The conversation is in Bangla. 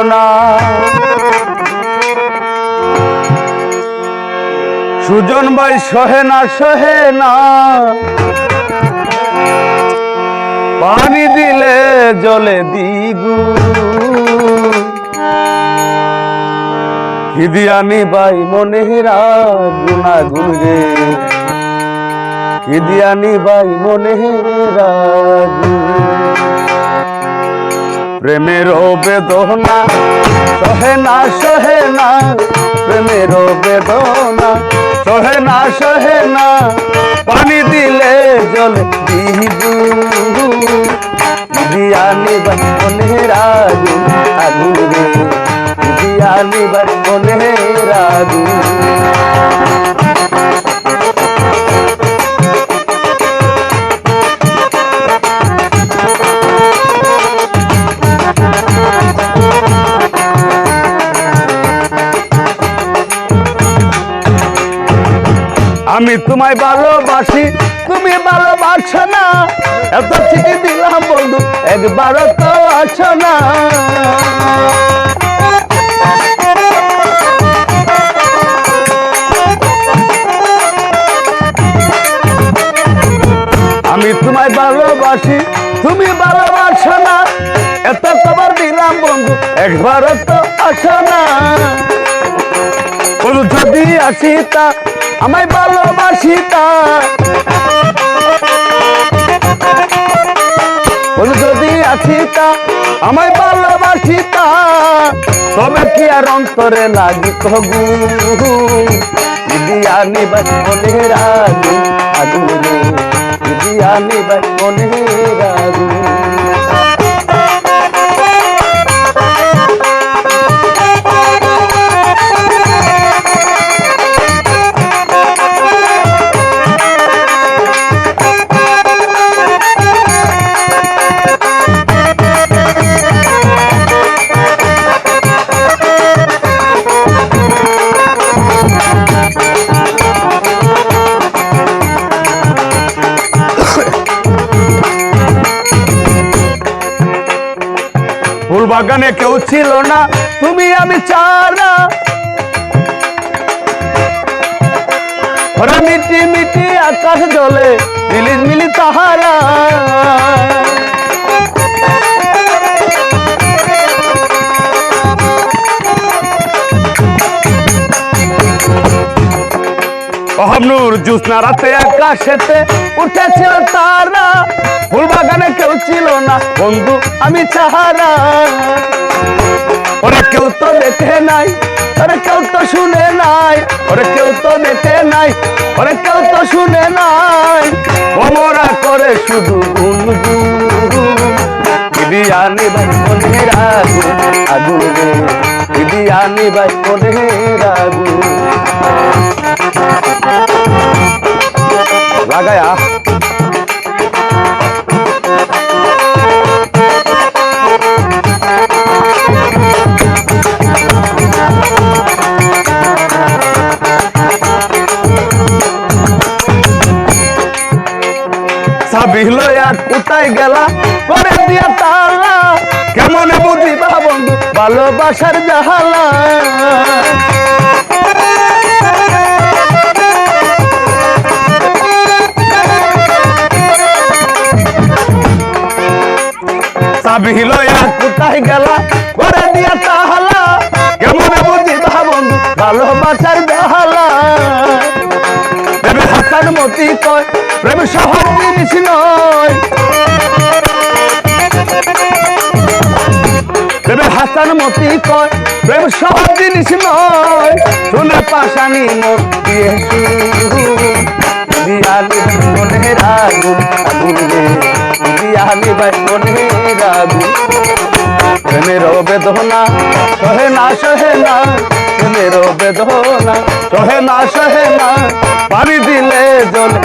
না সুজন ভাই সহে না পানি দিলে জলে দিগু খিদিয়ানি ভাই মনেরা গুনাগুন রে খিদিয়ানি ভাই মনেরা প্রেমের বেদনা সহে না প্রেমের বেদনা সহে না পানি দিলে জলে দিবু দিয়ানি ভাই মনের আগুন রে দিয়ানি ভাই মনের আগুন আমি তোমায় ভালোবাসি তুমি ভালোবাসো না এত চিঠি দিলাম বন্ধু একবারও তো আছো না আমি তোমায় ভালোবাসি তুমি ভালোবাসো না এত খবর দিলাম বন্ধু একবারও তো আছো না যদি আসি তা আমায় ভালোবাসি তা যদি আসি তা আমায় ভালোবাসি তা তবে কি আর অন্তরে লাগি তগু দিয়ানি ভাই মনের আগুন রে দিয়ানি ভাই মনের আগুন ফুল বাগানে কেউ ছিল না তুমি আমি চারা ওরা মিটি মিটি আকাশ জলে মিলি মিলি তাহারা অহমনুর জ্যোৎস্না রাতে আকাশেতে উঠেছিল তারা ফুল বাগানে কেউ ছিল না বন্ধু আমি চাহারা ওরা কেউ তো দেখে নাই ওরা কেউ তো শুনে নাই ওরা কেউ তো দেখে নাই ওরা কেউ তো শুনে নাই ওমরা করে শুধু গুনগুন দিয়ানি ভাই মনের আগুন রে দিয়ানি ভাই মনের আগুন লাগায়া সাবি লয়া কোথায় গেলা করে দিয়া তালা কেমন বুঝিবা বন্ধু ভালোবাসার জাহালা সাবি লয়া কোথায় গেলা করে দিয়া তালা কেমন বুঝিবা বন্ধু ভালোবাসার জাহালা হাসান মতি কয় প্রেম সহজ জিনিস নয় প্রেমে হাসান মতি কয় প্রেম সহজ জিনিস নয় শুনে পাশানি মোর দিয়ে দিয়ানি মনের আগুন রে দিয়ানি ভাই মনের আগুন প্রেমের বেদনা সহে না প্রেমের বেদনা সহে না পানি দিলে জলে